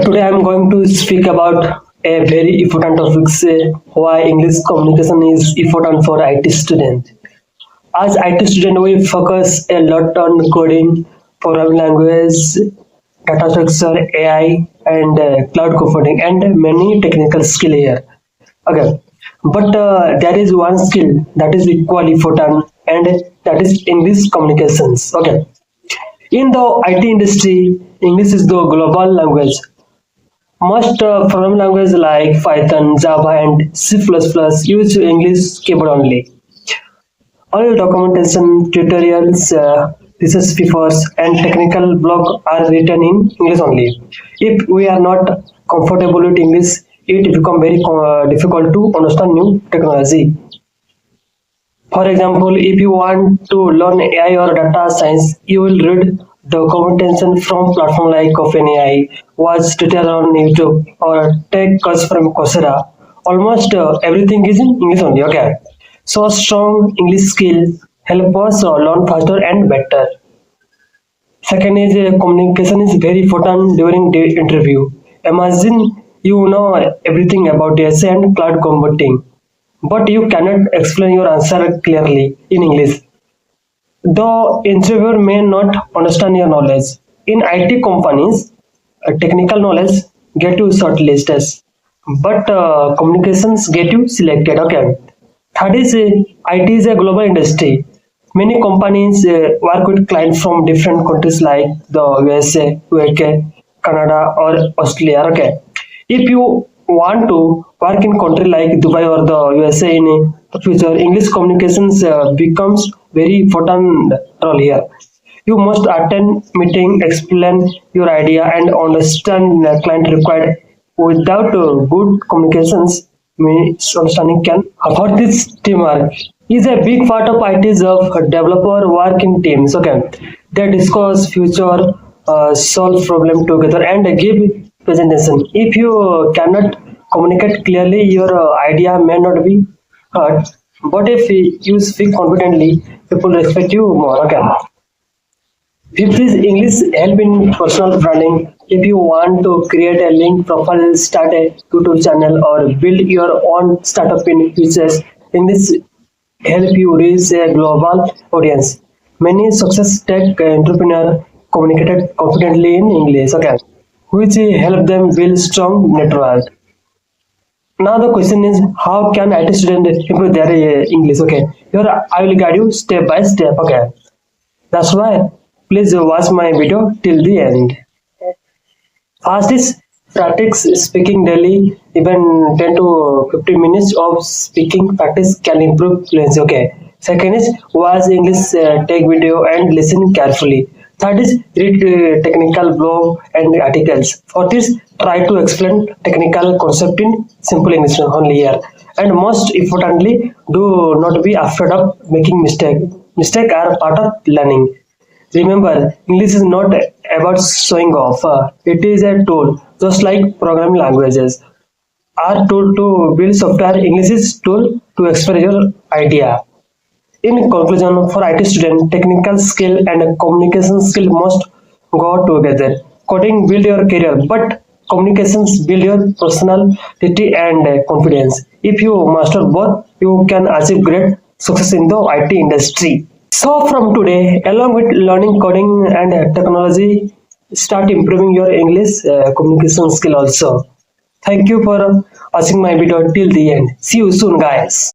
Today I am going to speak about a very important topic, why English communication is important for IT student. As IT student, we focus a lot on coding, programming language, data structure, AI, and cloud computing, and many technical skill here. Okay, but there is one skill that is equally important, and that is English communications. Okay, in the IT industry, English is the global language. Most programming languages like Python, Java, and C++ use English keyboard only. All documentation, tutorials, research papers, and technical blog are written in English only. If we are not comfortable with English, it becomes very difficult to understand new technology. For example, if you want to learn AI or data science, you will read documentation from platforms like OpenAI, watch tutorial on YouTube, or take course from Coursera. Almost everything is in English only. Okay, so strong English skill help us learn faster and better. Second is communication is very important during the interview. Imagine you know everything about essay and cloud computing, but you cannot explain your answer clearly in English. The interviewer may not understand your knowledge. In IT companies, technical knowledge get you shortlisted, but communications get you selected. Okay. Third is IT is a global industry. Many companies work with clients from different countries like the USA, UK, Canada, or Australia. Okay. If you want to work in country like Dubai or the USA in the future, English communications becomes very important role here. You must attend meeting, explain your idea, and understand the client required. Without good communications, misunderstanding can hurt. This teamwork is a big part of IT job. Developer work in teams. Okay, they discuss future, solve problem together, and give presentation. If you cannot communicate clearly, your idea may not be heard. But if you speak confidently, people respect you more. Okay. Fifth is English help in personal branding. If you want to create a link profile, start a YouTube channel, or build your own startup in futures, English help you reach a global audience. Many success tech entrepreneurs communicated confidently in English, okay, which help them build strong network. Now the question is, how can IT student improve their English? Okay, here I will guide you step by step. Okay, that's why please watch my video till the end. First is practice speaking daily. Even 10 to 15 minutes of speaking practice can improve fluency. Okay. Second is watch English, take video and listen carefully. Third is read technical blog and articles. Fourth is try to explain technical concept in simple English only here. And most importantly, do not be afraid of making mistake. Mistakes are part of learning. Remember, English is not about showing off. It is a tool, just like programming languages are tool to build software. English is tool to express your idea. In conclusion, for IT student, technical skill and communication skill must go together. Coding build your career, but communications build your personality and confidence. If you master both, you can achieve great success in the IT industry. So from today, along with learning coding and technology, start improving your English communication skill also. Thank you for watching my video till the end. See you soon, guys.